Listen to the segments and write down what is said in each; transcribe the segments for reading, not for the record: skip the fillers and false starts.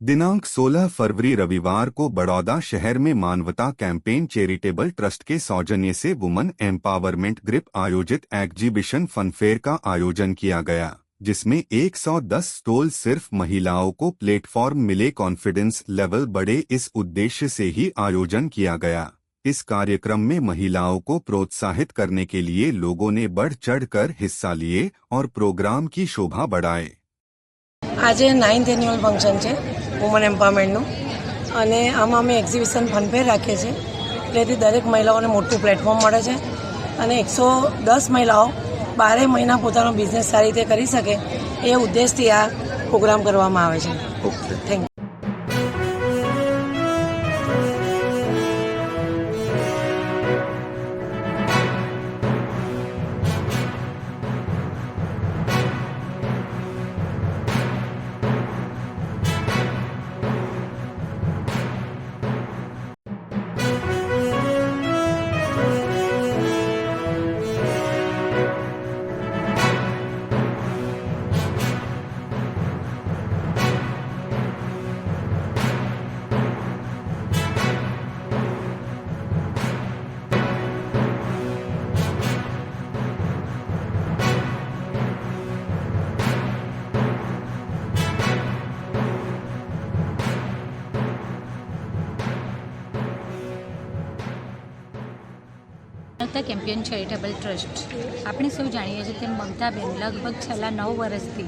दिनांक 16 फरवरी रविवार को बड़ौदा शहर में मानवता कैंपेन चैरिटेबल ट्रस्ट के सौजन्य से वुमन एम्पावरमेंट ग्रुप आयोजित एग्जीबिशन फनफेयर का आयोजन किया गया, जिसमें 110 स्टॉल सिर्फ महिलाओं को प्लेटफॉर्म मिले, कॉन्फिडेंस लेवल बढ़े, इस उद्देश्य से ही आयोजन किया गया। इस कार्यक्रम में महिलाओं को प्रोत्साहित करने के लिए लोगों ने बढ़ चढ़कर हिस्सा लिए और प्रोग्राम की शोभा बढ़ाए। आज 9th एन्युअल फंक्शन है वुमन एम्पावरमेंटનું અને આમાં અમે એક્ઝિબિશન ફનફેર રાખીએ છીએ, એટલે દરેક મહિલાઓને મોટું પ્લેટફોર્મ મળે છે અને 110 મહિલાઓ 12 મહિના પોતાનો બિઝનેસ સારી રીતે કરી શકે એ ઉદ્દેશથી આ પ્રોગ્રામ કરવામાં આવે છે। Thank you. Mamta campaign charitable trust આપણે સૌ જાણીએ છીએ તેમ મમતાબેન લગભગ છેલ્લા 9 વર્ષથી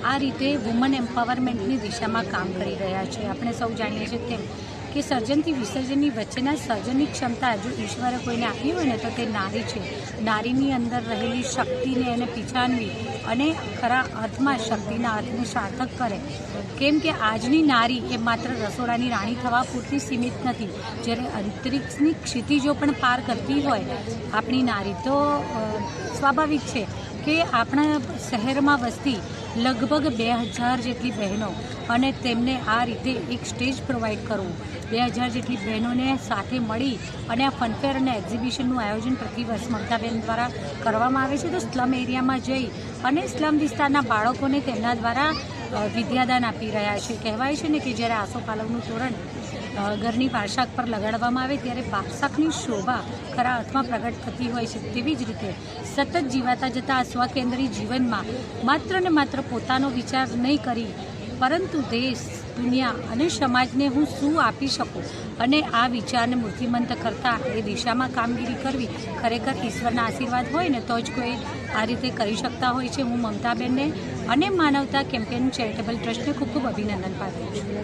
આ રીતે વુમન એમ્પાવરમેન્ટની દિશામાં કામ કરી રહ્યા છે। આપણે સૌ જાણીએ છીએ તેમ કે સર્જનથી વિસર્જનની વચ્ચેના સર્જનની ક્ષમતા જો ઈશ્વરે કોઈને આપી હોય ને તો તે નારી છે। નારીની અંદર રહેલી શક્તિને એને પીછાનવી અને ખરા અર્થમાં શક્તિના અર્થને સાર્થક કરે, કેમ કે આજની નારી એ માત્ર રસોડાની રાણી થવા પૂરતી સીમિત નથી। જ્યારે અંતરિક્ષની ક્ષિતિજો પણ પાર કરતી હોય આપણી નારી, તો સ્વાભાવિક છે કે આપણા શહેરમાં વસતી લગભગ 2000 જેટલી બહેનો અને તેમને આ રીતે એક સ્ટેજ પ્રોવાઈડ કરવું, 2000 જેટલી બહેનોને સાથે મળી અને આ ફનફેર અને એક્ઝિબિશનનું આયોજન પ્રતિવર્ષ મમતાબેન દ્વારા કરવામાં આવે છે। તો સ્લમ એરિયામાં જઈ અને સ્લમ વિસ્તારના બાળકોને તેમના દ્વારા વિદ્યાદાન આપી રહ્યા છે। કહેવાય છે ને કે જ્યારે આસોપાલવનું તોરણ ઘરની પારશાક પર લગાડવામાં આવે ત્યારે પારશાકની શોભા ખરા અર્થમાં પ્રગટ થતી હોય છે। તેવી જ રીતે સતત જીવાતા જતા સ્વકેન્દ્રી જીવનમાં માત્ર ને માત્ર પોતાનો વિચાર નહીં કરી, પરંતુ દેશ, દુનિયા અને સમાજને હું શું આપી શકું અને આ વિચારને મૂર્તિમંત કરતાં એ દિશામાં કામગીરી કરવી ખરેખર ઈશ્વરના આશીર્વાદ હોય ને તો જ કોઈ આ રીતે કરી શકતા હોય છે। હું મમતાબેનને અને માનવતા કેમ્પેન ચેરિટેબલ ટ્રસ્ટને ખૂબ ખૂબ અભિનંદન પાઠવું છું।